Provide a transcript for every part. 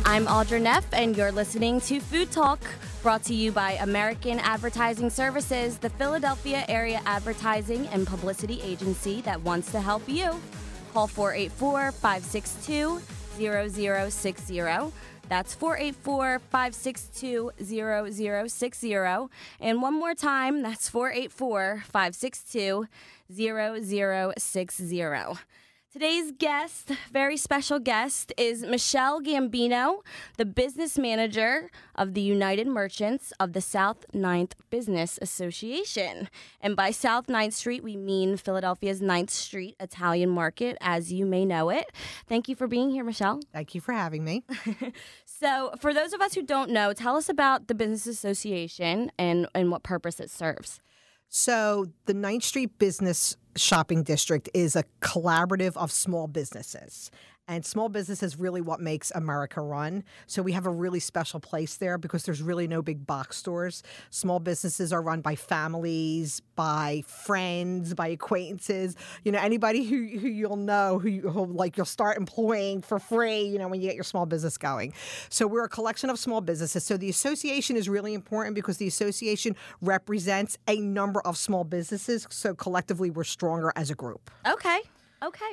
I'm Audra Neff, and you're listening to Food Talk, brought to you by American Advertising Services, the Philadelphia area advertising and publicity agency that wants to help you. Call 484-562-0060. That's 484-562-0060. And one more time, that's 484-562-0060. Today's guest, very special guest, is Michelle Gambino, the business manager of the United Merchants of the South 9th Business Association. And by South 9th Street, we mean Philadelphia's 9th Street Italian Market, as you may know it. Thank you for being here, Michelle. Thank you for having me. So for those of us who don't know, tell us about the Business Association and what purpose it serves. So the 9th Street Business Shopping District is a collaborative of small businesses. And small business is really what makes America run. So we have a really special place there because there's really no big box stores. Small businesses are run by families, by friends, by acquaintances. You know, anybody who you'll know, who you'll start employing for free, you know, when you get your small business going. So we're a collection of small businesses. So the association is really important because the association represents a number of small businesses. So collectively, we're stronger as a group. Okay,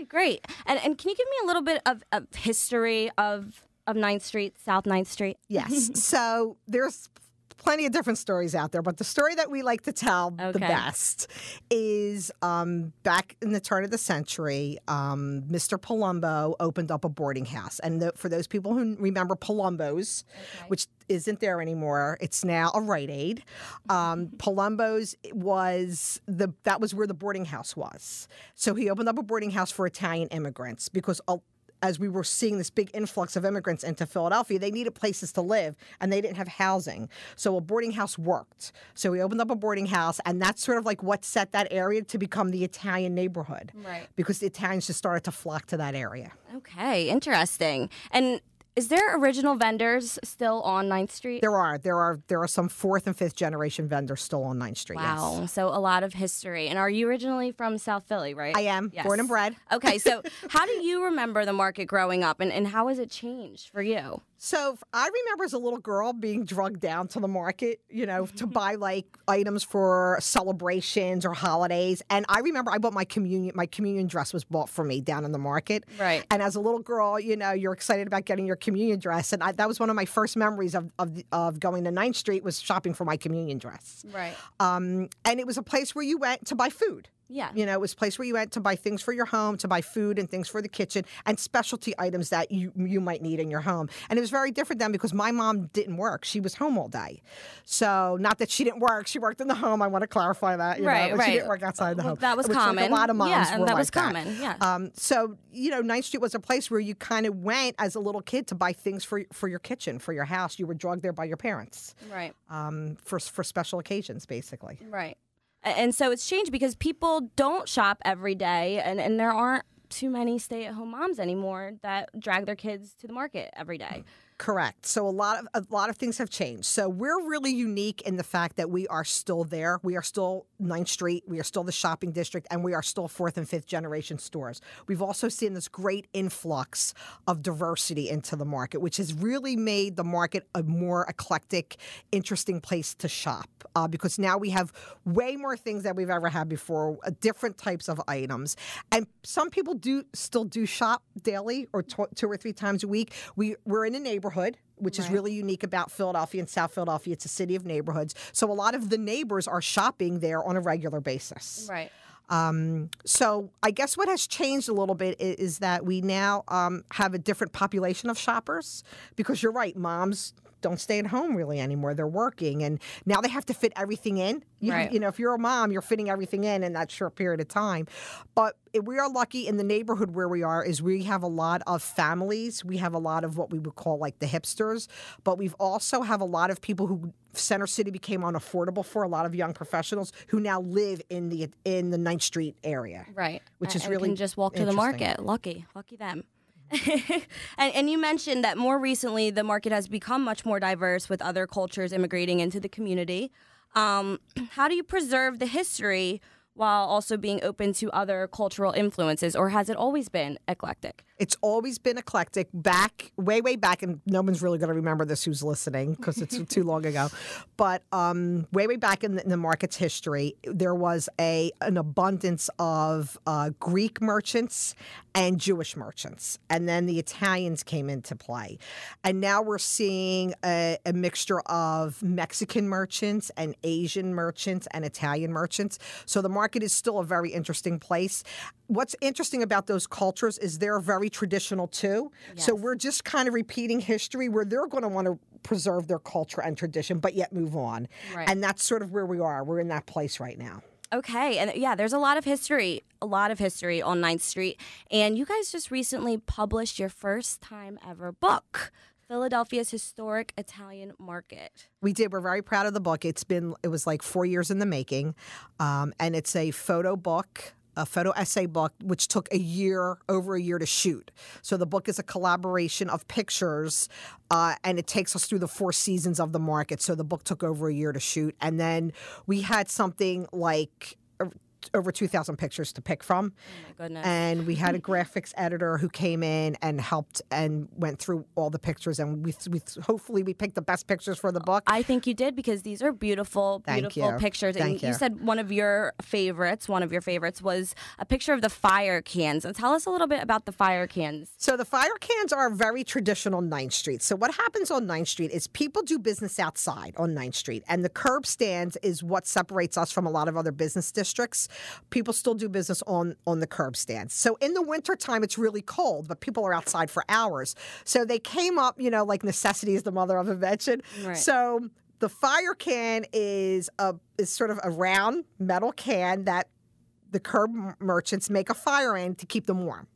great. And can you give me a little bit of history of 9th Street, South 9th Street? Yes. So there's plenty of different stories out there, but the story that we like to tell the best is back in the turn of the century, Mr. Palumbo opened up a boarding house. And for those people who remember Palumbo's, which isn't there anymore, it's now a Rite Aid. Palumbo's that was where the boarding house was. So he opened up a boarding house for Italian immigrants because as we were seeing this big influx of immigrants into Philadelphia, they needed places to live, and they didn't have housing. So a boarding house worked. So we opened up a boarding house, and that's sort of like what set that area to become the Italian neighborhood. Right. Because the Italians just started to flock to that area. Okay, interesting. And is there original vendors still on 9th Street? There are some 4th and 5th generation vendors still on 9th Street. Wow. Yes. So a lot of history. And are you originally from South Philly, right? I am. Yes. Born and bred. Okay. So how do you remember the market growing up, and how has it changed for you? So I remember as a little girl being drugged down to the market, you know, to buy like items for celebrations or holidays. And I remember I bought my communion dress was bought for me down in the market. Right. And as a little girl, you know, you're excited about getting your communion dress. And that was one of my first memories of going to 9th Street was shopping for my communion dress. Right. And it was a place where you went to buy food. Yeah. You know, it was a place where you went to buy things for your home, to buy food and things for the kitchen, and specialty items that you might need in your home. And it was very different then because my mom didn't work. She was home all day. So not that she didn't work. She worked in the home. I want to clarify that. You know, but she didn't work outside the home. That was which, common. Like, a lot of moms were that like was common. that. Yeah. So, you know, 9th Street was a place where you kind of went as a little kid to buy things for your kitchen, for your house. You were drugged there by your parents. Right. For special occasions, basically. Right. And so it's changed because people don't shop every day, and there aren't too many stay-at-home moms anymore that drag their kids to the market every day. Correct. So a lot of things have changed. So we're really unique in the fact that we are still there. We are still 9th Street. We are still the shopping district, and we are still 4th and 5th generation stores. We've also seen this great influx of diversity into the market, which has really made the market a more eclectic, interesting place to shop because now we have way more things than we've ever had before, different types of items. And some people still do shop daily or 2 or 3 times a week. We're in a neighborhood, which is really unique about Philadelphia and South Philadelphia. It's a city of neighborhoods. So a lot of the neighbors are shopping there on a regular basis. Right. So I guess what has changed a little bit is that we now have a different population of shoppers because you're right, moms don't stay at home really anymore. They're working, and now they have to fit everything in. You know, if you're a mom, you're fitting everything in that short period of time. But we are lucky in the neighborhood where we are is we have a lot of families. We have a lot of what we would call like the hipsters, but we've also have a lot of people who Center City became unaffordable for a lot of young professionals who now live in the 9th Street area. Right. Which is and really can just walk to the market. Lucky them. and you mentioned that more recently the market has become much more diverse with other cultures immigrating into the community. How do you preserve the history while also being open to other cultural influences, or has it always been eclectic? It's always been eclectic way back, and no one's really going to remember this who's listening because it's too long ago. But way back in the market's history, there was an abundance of Greek merchants and Jewish merchants. And then the Italians came into play. And now we're seeing a mixture of Mexican merchants and Asian merchants and Italian merchants. So the market is still a very interesting place. What's interesting about those cultures is they're very traditional too. Yes. So we're just kind of repeating history where they're going to want to preserve their culture and tradition, but yet move on. Right. And that's sort of where we are. We're in that place right now. Okay. And yeah, there's a lot of history on 9th Street. And you guys just recently published your first time ever book, Philadelphia's Historic Italian Market. We did. We're very proud of the book. It was like 4 years in the making. And it's a photo book, a photo essay book, which took over a year to shoot. So the book is a collaboration of pictures, and it takes us through the 4 seasons of the market. So the book took over a year to shoot. And then we had something like over 2,000 pictures to pick from. Oh, my goodness. And we had a graphics editor who came in and helped and went through all the pictures. And we hopefully we picked the best pictures for the book. I think you did, because these are beautiful pictures. Thank you. You said one of your favorites was a picture of the fire cans. And tell us a little bit about the fire cans. So the fire cans are very traditional 9th Street. So what happens on 9th Street is people do business outside on 9th Street. And the curb stands is what separates us from a lot of other business districts. People still do business on the curb stands. So in the wintertime, it's really cold, but people are outside for hours. So they came up, like necessity is the mother of invention. Right. So the fire can is sort of a round metal can that the curb merchants make a fire in to keep them warm.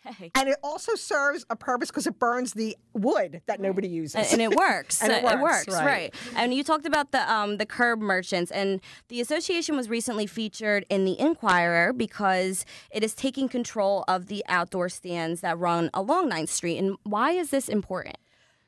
Okay. And it also serves a purpose because it burns the wood that nobody uses. And it works. And it works, right. And you talked about the curb merchants, and the association was recently featured in the Inquirer because it is taking control of the outdoor stands that run along 9th Street. And why is this important?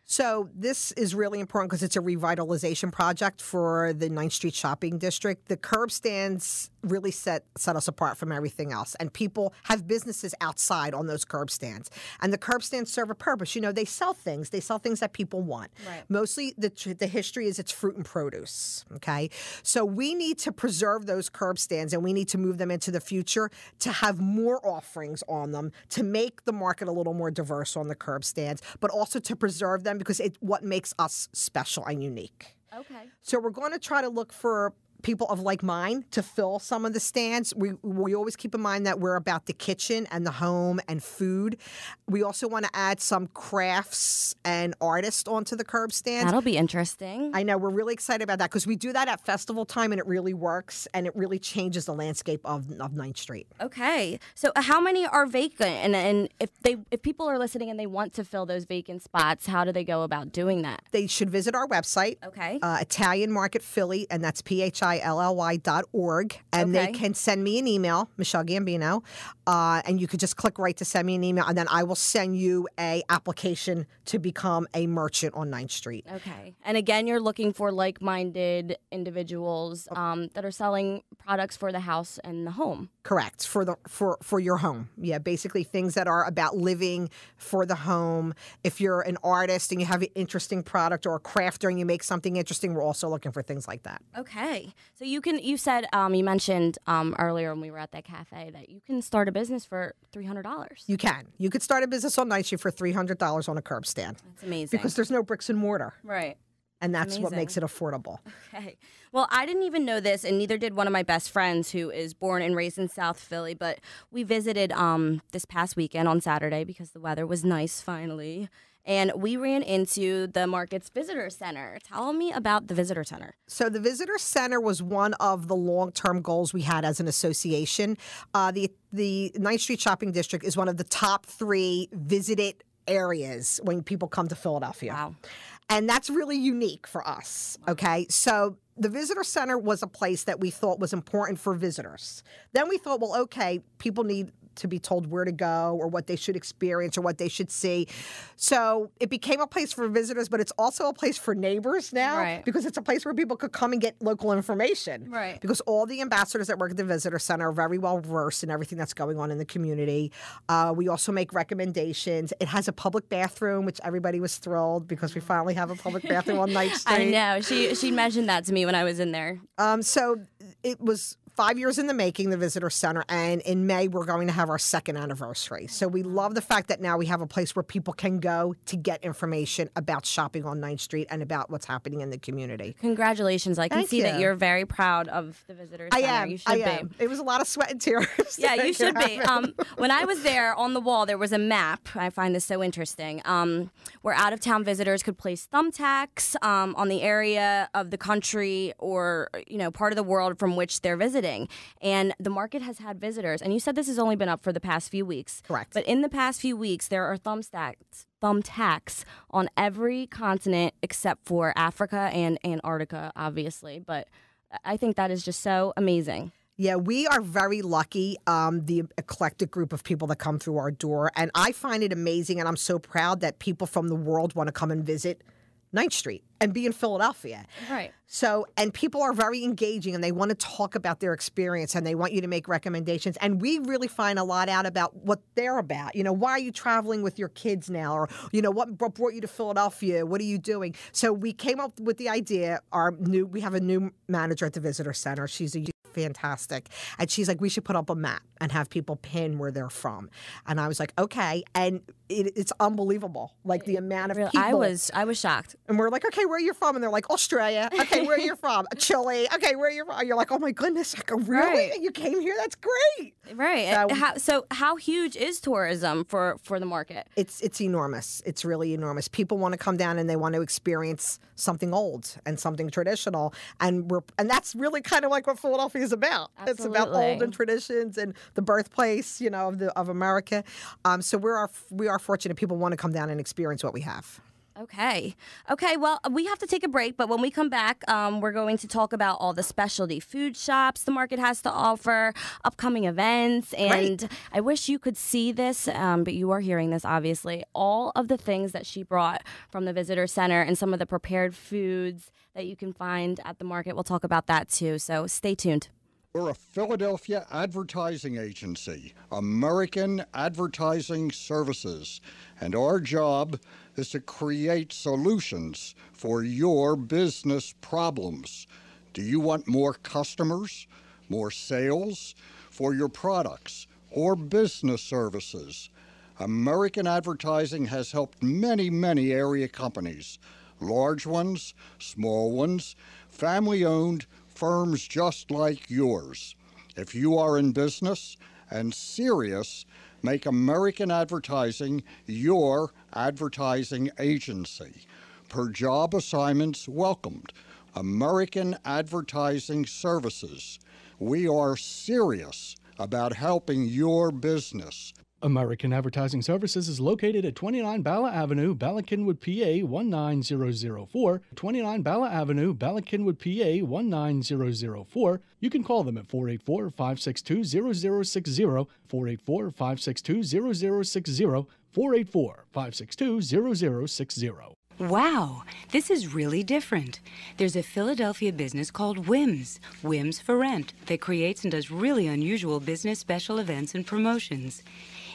So this is really important because it's a revitalization project for the 9th Street shopping district. The curb stands really set us apart from everything else. And people have businesses outside on those curb stands. And the curb stands serve a purpose. They sell things. They sell things that people want. Right. Mostly the history is it's fruit and produce. Okay? So we need to preserve those curb stands, and we need to move them into the future to have more offerings on them, to make the market a little more diverse on the curb stands, but also to preserve them because it's what makes us special and unique. Okay. So we're going to try to look for people of like mind to fill some of the stands. We always keep in mind that we're about the kitchen and the home and food. We also want to add some crafts and artists onto the curb stands. That'll be interesting. I know. We're really excited about that because we do that at festival time, and it really works, and it really changes the landscape of 9th Street. Okay. So how many are vacant? And if people are listening and they want to fill those vacant spots, how do they go about doing that? They should visit our website. Okay. Italian Market Philly, and that's PHILLY.org. And they can send me an email, Michelle Gambino, and you could just click right to send me an email, and then I will send you a application to become a merchant on 9th Street. Okay. And again, you're looking for like-minded individuals that are selling products for the house and the home. Correct. For your home. Yeah, basically things that are about living for the home. If you're an artist and you have an interesting product, or a crafter and you make something interesting, we're also looking for things like that. Okay. So you said, you mentioned earlier when we were at that cafe that you can start a business for $300. You can. You could start a business on 9th Street for $300 on a curb stand. That's amazing. Because there's no bricks and mortar. Right. And that's what makes it affordable. Okay. Well, I didn't even know this, and neither did one of my best friends who is born and raised in South Philly. But we visited this past weekend on Saturday because the weather was nice finally. And we ran into the market's visitor center. Tell me about the visitor center. So the visitor center was one of the long-term goals we had as an association. The 9th Street Shopping District is one of the top 3 visited areas when people come to Philadelphia. Wow. And that's really unique for us, okay? So the visitor center was a place that we thought was important for visitors. Then we thought, well, okay, people need to be told where to go or what they should experience or what they should see. So it became a place for visitors, but it's also a place for neighbors now because it's a place where people could come and get local information. Right. Because all the ambassadors that work at the Visitor Center are very well versed in everything that's going on in the community. We also make recommendations. It has a public bathroom, which everybody was thrilled because we finally have a public bathroom on Ninth Street. I know. She mentioned that to me when I was in there. So it was 5 years in the making, the Visitor Center, and in May we're going to have our second anniversary. So we love the fact that now we have a place where people can go to get information about shopping on 9th Street and about what's happening in the community. Congratulations. I can see that you're very proud of the Visitor Center. I am. You should be. It was a lot of sweat and tears. Yeah, you should be. When I was there, on the wall, there was a map. I find this so interesting. Where out-of-town visitors could place thumbtacks on the area of the country or, part of the world from which they're visiting. And the market has had visitors. And you said this has only been up for the past few weeks. Correct. But in the past few weeks, there are thumbtacks on every continent except for Africa and Antarctica, obviously. But I think that is just so amazing. Yeah, we are very lucky, the eclectic group of people that come through our door. And I find it amazing, and I'm so proud that people from the world want to come and visit 9th Street and be in Philadelphia. Right. So, and people are very engaging and they want to talk about their experience and they want you to make recommendations. And we really find a lot out about what they're about. Why are you traveling with your kids now? Or, what brought you to Philadelphia? What are you doing? So we came up with the idea. We have a new manager at the Visitor Center. She's fantastic. And she's like, we should put up a map and have people pin where they're from. And I was like, okay. And it's unbelievable. Like the amount of people. I was shocked. And we're like, okay, where are you from? And they're like, Australia. Okay, where are you from? Chile. Okay, where are you from? And you're like, oh my goodness. Like, really? Right. You came here? That's great. Right. So how huge is tourism for the market? It's enormous. It's really enormous. People want to come down and they want to experience something old and something traditional. And that's really kind of like what Philadelphia is about. Absolutely. It's about old and traditions and the birthplace, of America. So we are fortunate people want to come down and experience what we have. Okay. Well, we have to take a break, but when we come back, we're going to talk about all the specialty food shops the market has to offer, upcoming events, and Great. I wish you could see this, but you are hearing this, obviously. All of the things that she brought from the Visitor Center and some of the prepared foods that you can find at the market. We'll talk about that, too, so stay tuned. We're a Philadelphia advertising agency, American Advertising Services, and our job is to create solutions for your business problems. Do you want more customers, more sales for your products or business services? American Advertising has helped many, many area companies, large ones, small ones, family-owned, firms just like yours. If you are in business and serious, make American Advertising your advertising agency. Per job assignments welcomed. American Advertising Services. We are serious about helping your business. American Advertising Services is located at 29 Bala Avenue, Bala Cynwyd, PA 19004. 29 Bala Avenue, Bala Cynwyd, PA 19004. You can call them at 484-562-0060, 484-562-0060, 484-562-0060. Wow, this is really different. There's a Philadelphia business called Whims, Whims for Rent, that creates and does really unusual business special events and promotions.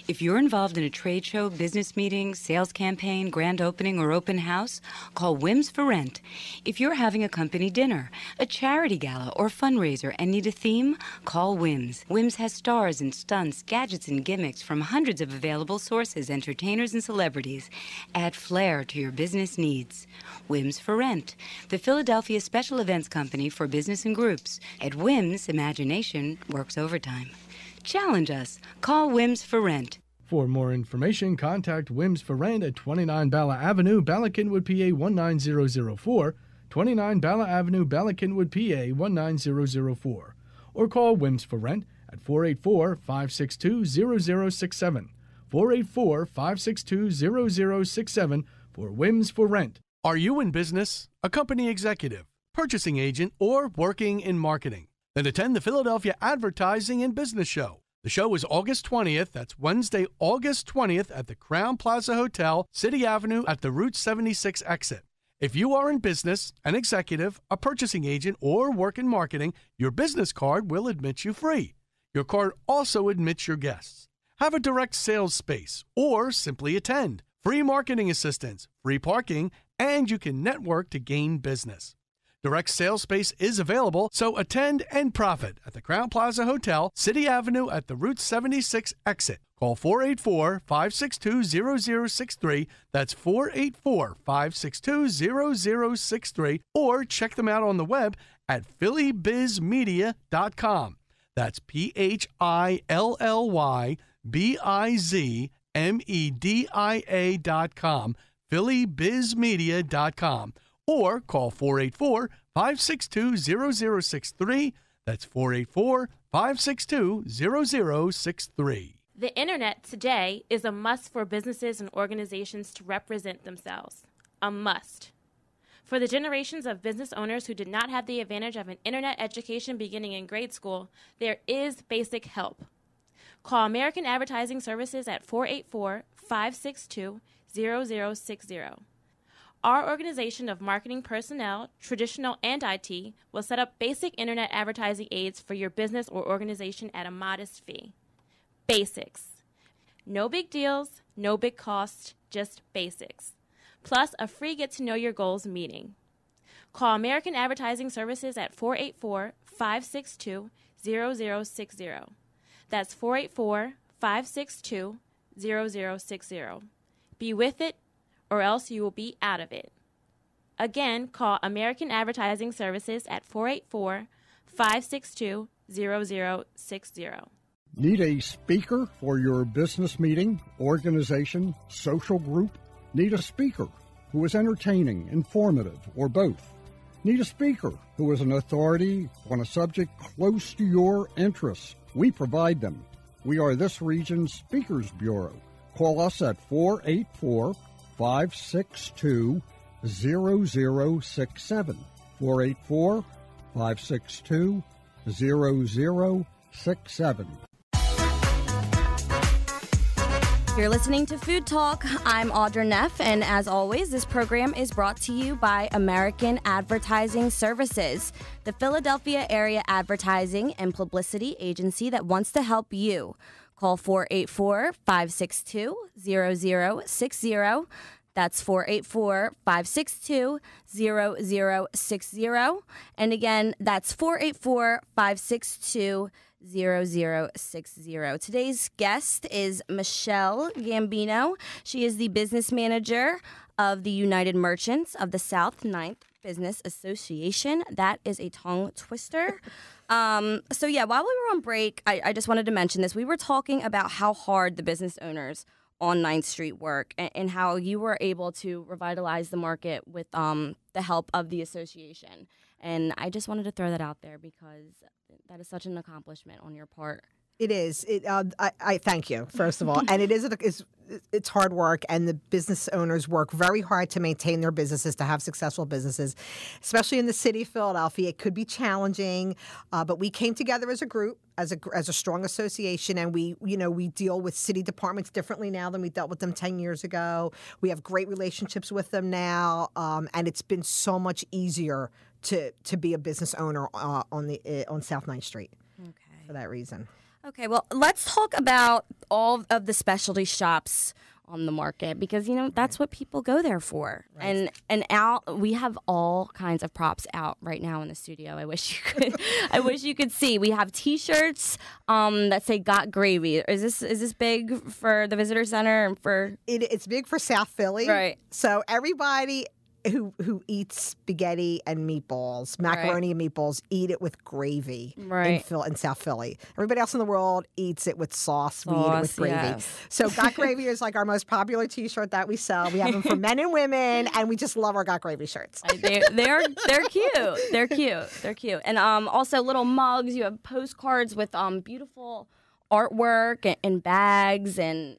If you're involved in a trade show, business meeting, sales campaign, grand opening, or open house, call Whims for Rent. If you're having a company dinner, a charity gala, or fundraiser and need a theme, call Whims. Whims has stars and stunts, gadgets and gimmicks from hundreds of available sources, entertainers and celebrities. Add flair to your business needs. Whims for Rent, the Philadelphia special events company for business and groups. At Whims, imagination works overtime. Challenge us. Call Whims for Rent. For more information, contact Whims for Rent at 29 Bala Avenue, Bala Cynwyd, PA 19004, 29 Bala Avenue, Bala Cynwyd, PA 19004, or call Whims for Rent at 484-562-0067, 484-562-0067 for Whims for Rent. Are you in business, a company executive, purchasing agent, or working in marketing? Then attend the Philadelphia Advertising and Business Show. The show is August 20th. That's Wednesday, August 20th at the Crown Plaza Hotel, City Avenue at the Route 76 exit. If you are in business, an executive, a purchasing agent, or work in marketing, your business card will admit you free. Your card also admits your guests. Have a direct sales space or simply attend. Free marketing assistance, free parking, and you can network to gain business. Direct sales space is available, so attend and profit at the Crown Plaza Hotel, City Avenue at the Route 76 exit. Call 484-562-0063. That's 484-562-0063. Or check them out on the web at phillybizmedia.com. That's PHILLYBIZMEDIA.com. phillybizmedia.com. Or call 484-562-0063. That's 484-562-0063. The internet today is a must for businesses and organizations to represent themselves. A must. For the generations of business owners who did not have the advantage of an internet education beginning in grade school, there is basic help. Call American Advertising Services at 484-562-0060. Our organization of marketing personnel, traditional and IT, will set up basic internet advertising aids for your business or organization at a modest fee. Basics. No big deals, no big costs, just basics. Plus a free Get to Know Your Goals meeting. Call American Advertising Services at 484-562-0060. That's 484-562-0060. Be with it, or else you will be out of it. Again, call American Advertising Services at 484-562-0060. Need a speaker for your business meeting, organization, social group? Need a speaker who is entertaining, informative, or both? Need a speaker who is an authority on a subject close to your interests? We provide them. We are this region's Speakers Bureau. Call us at 484-562-0067. 484-562-0067. You're listening to Food Talk. I'm Audra Neff, and as always, this program is brought to you by American Advertising Services, the Philadelphia area advertising and publicity agency that wants to help you. Call 484-562-0060. That's 484-562-0060. And again, that's 484-562-0060. Today's guest is Michelle Gambino. She is the business manager of the United Merchants of the South 9th Business Association. That is a tongue twister. While we were on break, I just wanted to mention this. We were talking about how hard the business owners on 9th Street work and how you were able to revitalize the market with the help of the association. And I just wanted to throw that out there because that is such an accomplishment on your part. It is. I thank you, first of all. And it's hard work, and the business owners work very hard to maintain their businesses, to have successful businesses, especially in the city of Philadelphia. It could be challenging, but we came together as a group, as a strong association, and we deal with city departments differently now than we dealt with them 10 years ago. We have great relationships with them now, and it's been so much easier to be a business owner on South 9th Street. Okay. For that reason. Okay, well, let's talk about all of the specialty shops on the market because, that's what people go there for. Right. And we have all kinds of props out right now in the studio. I wish you could see. We have T-shirts that say "Got Gravy." Is this big for the visitor center and for? It's big for South Philly. Right. So everybody who eats spaghetti and meatballs, macaroni and meatballs, eat it with gravy in South Philly. Everybody else in the world eats it with sauce. We eat it with gravy. Yes. So Got Gravy is like our most popular T-shirt that we sell. We have them for men and women, and we just love our Got Gravy shirts. They're cute. They're cute. And also little mugs. You have postcards with beautiful artwork and bags and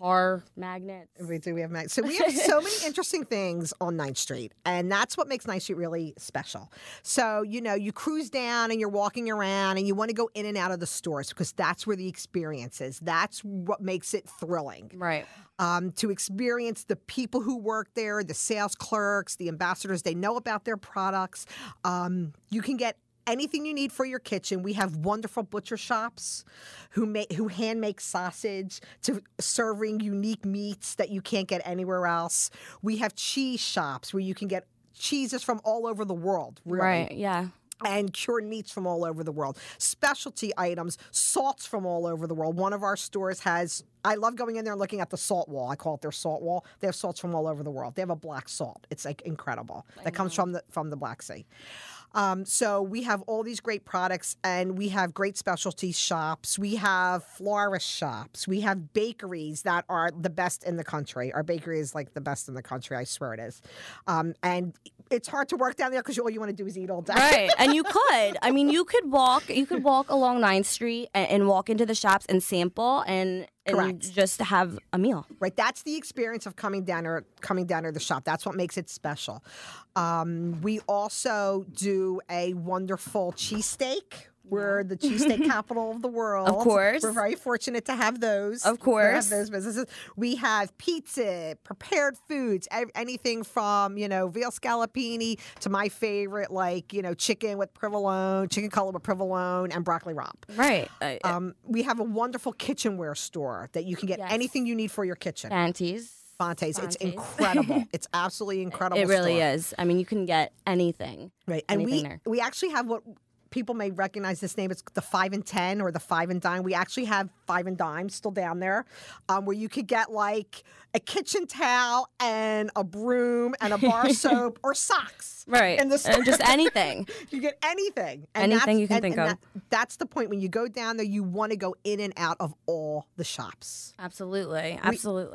car magnets. We do. We have magnets. So we have so many interesting things on 9th Street, and that's what makes 9th Street really special. So, you cruise down and you're walking around and you want to go in and out of the stores because that's where the experience is. That's what makes it thrilling. Right. To experience the people who work there, the sales clerks, the ambassadors, they know about their products. You can get anything you need for your kitchen. We have wonderful butcher shops who hand make sausage to serving unique meats that you can't get anywhere else. We have cheese shops where you can get cheeses from all over the world. Really. Right, yeah. And cured meats from all over the world. Specialty items, salts from all over the world. One of our stores has, I love going in there and looking at the salt wall. I call it their salt wall. They have salts from all over the world. They have a black salt. It's like incredible. That comes from the Black Sea. So we have all these great products, and we have great specialty shops. We have florist shops. We have bakeries that are the best in the country. Our bakery is like the best in the country. I swear it is. And it's hard to work down there because all you want to do is eat all day. Right, and you could. I mean, you could walk along 9th Street and walk into the shops and sample and just have a meal. Right, that's the experience of coming down to the shop. That's what makes it special. We also do a wonderful cheesesteak. We're the cheesesteak capital of the world. Of course. We're very fortunate to have those. Of course. We have those businesses. We have pizza, prepared foods, anything from, veal scallopini to my favorite, chicken with provolone, chicken cutlet with provolone, and broccoli rabe. Right. We have a wonderful kitchenware store that you can get anything you need for your kitchen. Fantes. It's incredible. It's absolutely incredible. It really is. I mean, you can get anything. Right. And we actually have what people may recognize this name. It's the 5 and 10 or the 5 and dime. We actually have 5 and dime still down there, where you could get like a kitchen towel and a broom and a bar soap or socks. Right. In the store. Just anything. You get anything. Anything you can think of. That's the point. When you go down there, you want to go in and out of all the shops. Absolutely.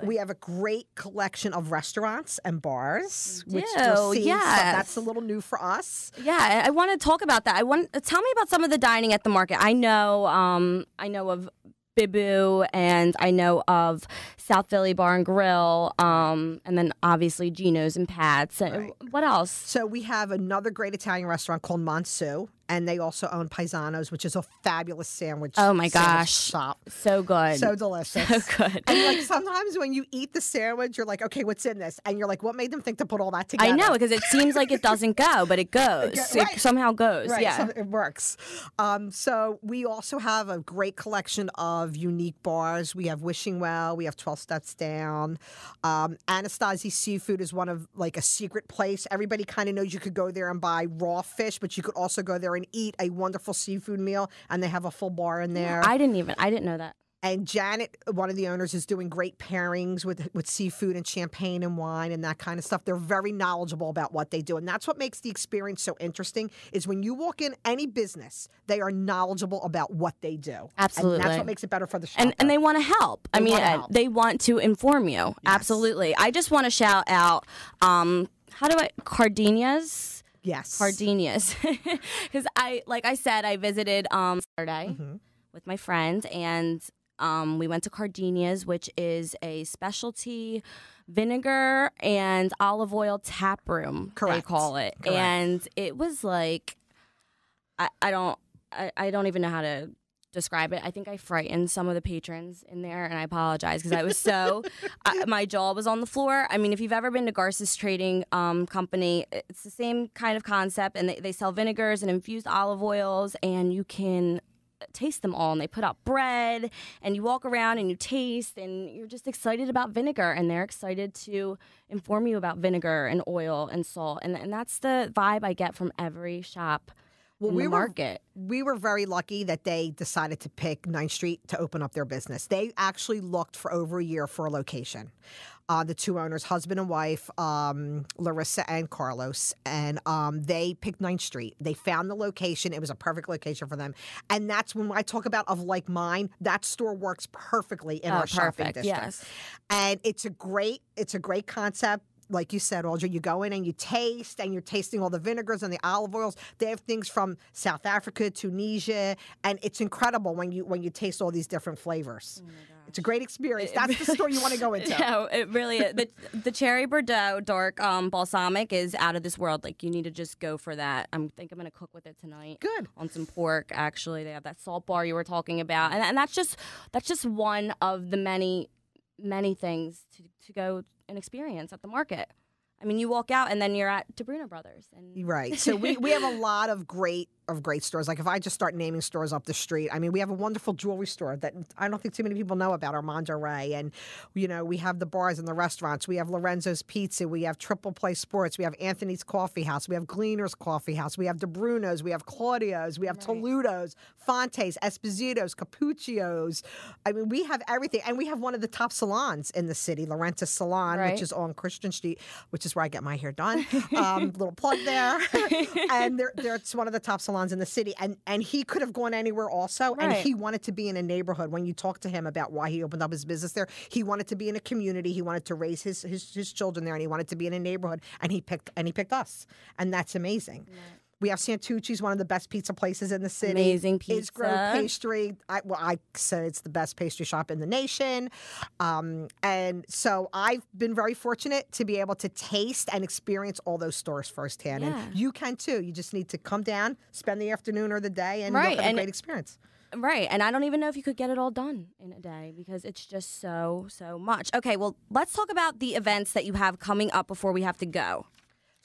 We have a great collection of restaurants and bars. Yes. That's a little new for us. Yeah, I want to talk about that. Tell me about some of the dining at the market. I know of Bibu, and I know of South Philly Bar and Grill, and then obviously Gino's and Pat's. Right. What else? So we have another great Italian restaurant called Monsu, and they also own Paisano's, which is a fabulous sandwich. Oh my gosh, shop. So good, so delicious, so good. And sometimes when you eat the sandwich, you're like, okay, what's in this? And you're like, what made them think to put all that together? I know, because it seems like it doesn't go, but it goes. It somehow goes. Right. Yeah, so it works. So we also have a great collection of unique bars. We have Wishing Well. We have 12 Steps Down. Anastasi Seafood is one of a secret place. Everybody kind of knows you could go there and buy raw fish, but you could also go there and eat a wonderful seafood meal, and they have a full bar in there. I didn't know that. And Janet, one of the owners, is doing great pairings with seafood and champagne and wine and that kind of stuff. They're very knowledgeable about what they do. And that's what makes the experience so interesting, is when you walk in any business, they are knowledgeable about what they do. Absolutely. And that's what makes it better for the shopper. And they want to help. They want to inform you. Yes. Absolutely. I just want to shout out, Cardenias? Yes. Cardenias. Because I said, I visited Saturday with my friend, and we went to Cardenias, which is a specialty vinegar and olive oil tap room. Correct. They call it. Correct. And it was like, I don't even know how to describe it. I think I frightened some of the patrons in there, and I apologize because I was so my jaw was on the floor. I mean, if you've ever been to Garces Trading Company, it's the same kind of concept, and they sell vinegars and infused olive oils, and you can taste them all, and they put out bread, and you walk around and you taste, and you're just excited about vinegar, and they're excited to inform you about vinegar and oil and salt, and that's the vibe I get from every shop. Market. We were very lucky that they decided to pick 9th Street to open up their business. They actually looked for over a year for a location. The two owners, husband and wife, Larissa and Carlos, and they picked 9th Street. They found the location. It was a perfect location for them. And that's when I talk about of like mine, that store works perfectly in our shopping district. Yes. And it's a great concept. Like you said, Audrey, you go in and you taste, and you're tasting all the vinegars and the olive oils. They have things from South Africa, Tunisia, and it's incredible when you taste all these different flavors. Oh my God. It's a great experience. That's the store you want to go into. No, it really is. The Cherry Bordeaux Dark Balsamic is out of this world. Like, you need to just go for that. I think I'm going to cook with it tonight. Good. On some pork, actually. They have that salt bar you were talking about. And that's just one of the many things to go and experience at the market. I mean, you walk out and then you're at DeBruno Brothers. Right. So we have a lot of great stores. Like, if I just start naming stores up the street, I mean, we have a wonderful jewelry store that I don't think too many people know about, Armando Ray. And, you know, we have the bars and the restaurants. We have Lorenzo's Pizza. We have Triple Play Sports. We have Anthony's Coffee House. We have Gleaner's Coffee House. We have DeBruno's. We have Claudio's. We have Toludo's, Fonte's, Esposito's, Capuccio's. I mean, we have everything. And we have one of the top salons in the city, Laurentis Salon, which is on Christian Street, which is where I get my hair done. Little plug there. And it's one of the top salons in the city, and he could have gone anywhere also, and he wanted to be in a neighborhood. When you talk to him about why he opened up his business there, he wanted to be in a community, he wanted to raise his children there, and he wanted to be in a neighborhood, and he picked us, and that's amazing. Right. We have Santucci's, one of the best pizza places in the city. Amazing pizza. It's Grove Pastry. I said it's the best pastry shop in the nation. And so I've been very fortunate to be able to taste and experience all those stores firsthand. Yeah. And you can too. You just need to come down, spend the afternoon or the day, and you'll have a great experience. Right. And I don't even know if you could get it all done in a day because it's just so much. Okay, well, let's talk about the events that you have coming up before we have to go.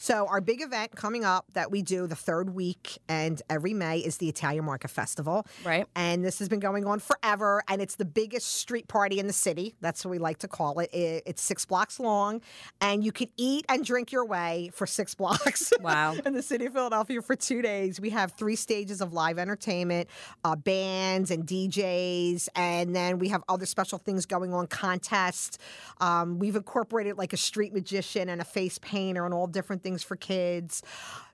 So our big event coming up that we do the third week and every May is the Italian Market Festival. Right. And this has been going on forever, and it's the biggest street party in the city. That's what we like to call it. It's 6 blocks long, and you can eat and drink your way for 6 blocks. Wow. In the city of Philadelphia for 2 days. We have 3 stages of live entertainment, bands and DJs, and then we have other special things going on, contests. We've incorporated like a street magician and a face painter and all different things for kids.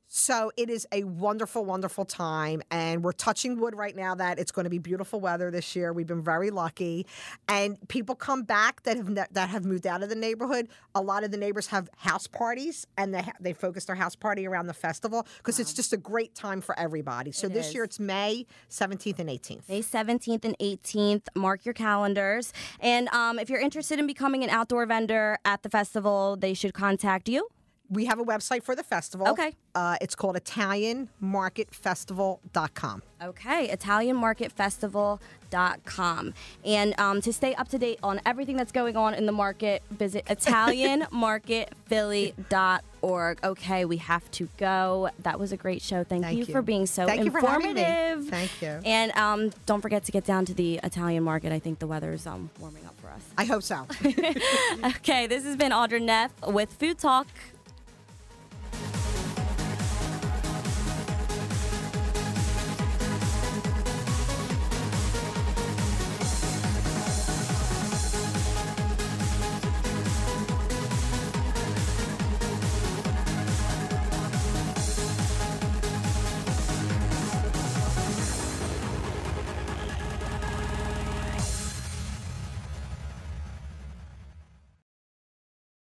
So it is a wonderful, wonderful time, and we're touching wood right now that it's going to be beautiful weather this year. We've been very lucky, and people come back that have moved out of the neighborhood. A lot of the neighbors have house parties, and they focus their house party around the festival because it's just a great time for everybody. So this year it's May 17th and 18th. May 17th and 18th. Mark your calendars. And if you're interested in becoming an outdoor vendor at the festival, they should contact you. We have a website for the festival. Okay. It's called ItalianMarketFestival.com. Okay, ItalianMarketFestival.com. And to stay up to date on everything that's going on in the market, visit ItalianMarketPhilly.org. Okay, we have to go. That was a great show. Thank you for being so informative. You for having me. Thank you. And don't forget to get down to the Italian market. I think the weather is warming up for us. I hope so. Okay, this has been Audra Neff with Food Talk.